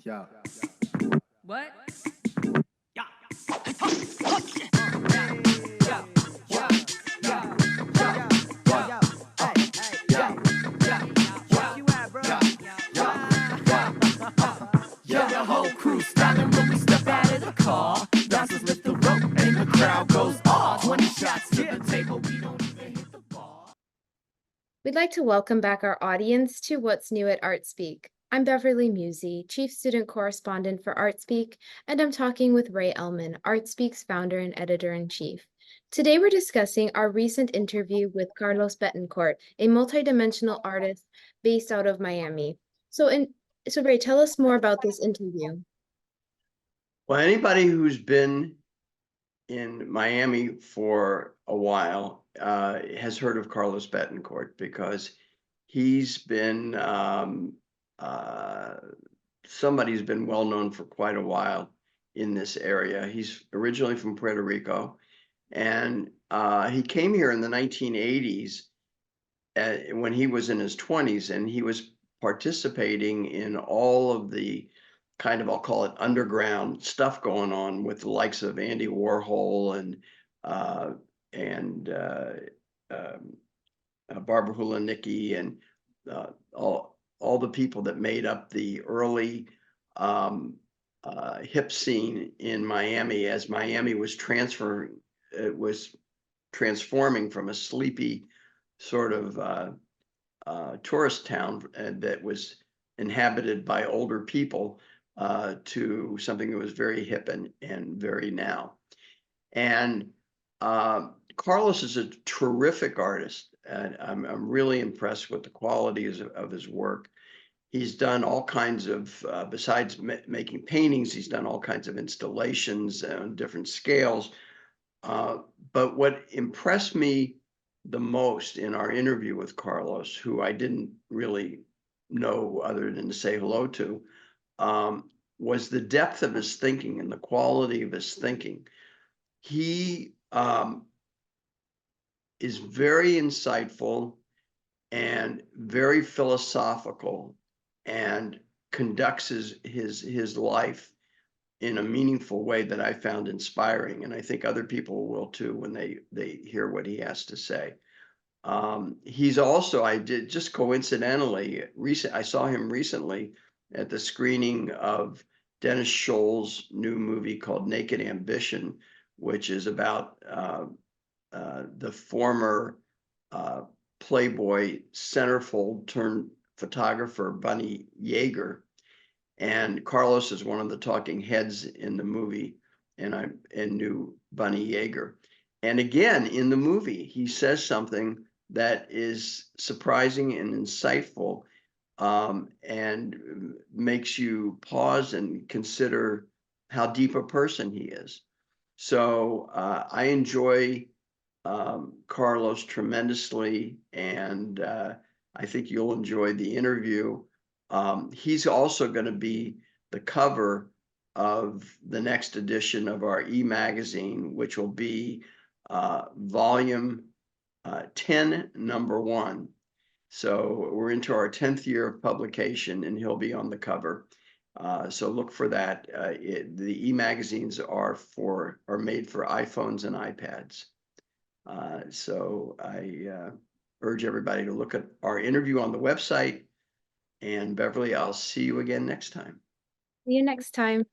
Yeah. What? Yeah. The whole crew styling when we step out of the car. Bouncers lift the rope and the crowd goes off. 20 shots to the table, we don't even hit the bar. We'd like to welcome back our audience to What's New at ArtSpeak. I'm Beverly Musey, Chief Student Correspondent for ArtSpeak, and I'm talking with Ray Ellman, ArtSpeak's founder and editor-in-chief. Today we're discussing our recent interview with Carlos Betancourt, a multidimensional artist based out of Miami. So Ray, tell us more about this interview. Well, anybody who's been in Miami for a while has heard of Carlos Betancourt because he's been somebody who's been well known for quite a while in this area. He's originally from Puerto Rico, and he came here in the 1980s when he was in his 20s, and he was participating in all of the kind of, I'll call it underground stuff going on with the likes of Andy Warhol and Barbara Hulanicki and all the people that made up the early hip scene in Miami as Miami was transforming from a sleepy sort of tourist town that was inhabited by older people to something that was very hip and very now. And Carlos is a terrific artist, and I'm really impressed with the quality of his work. He's done all kinds of, besides making paintings, he's done all kinds of installations on different scales. But what impressed me the most in our interview with Carlos, who I didn't really know other than to say hello to, was the depth of his thinking and the quality of his thinking. He is very insightful and very philosophical and conducts his life in a meaningful way that I found inspiring, and I think other people will too when they hear what he has to say. He's also, I did just coincidentally, I saw him recently at the screening of Dennis Scholl's new movie called Naked Ambition, which is about the former Playboy centerfold turned photographer Bunny Yeager. And Carlos is one of the talking heads in the movie, and I knew Bunny Yeager. And again, in the movie, he says something that is surprising and insightful, and makes you pause and consider how deep a person he is. So I enjoy Carlos tremendously, and I think you'll enjoy the interview. He's also going to be the cover of the next edition of our e-magazine, which will be volume 10, number 1. So we're into our 10th year of publication, and he'll be on the cover. So look for that. The e-magazines are made for iPhones and iPads. So I urge everybody to look at our interview on the website. And Beverly, I'll see you again next time. See you next time.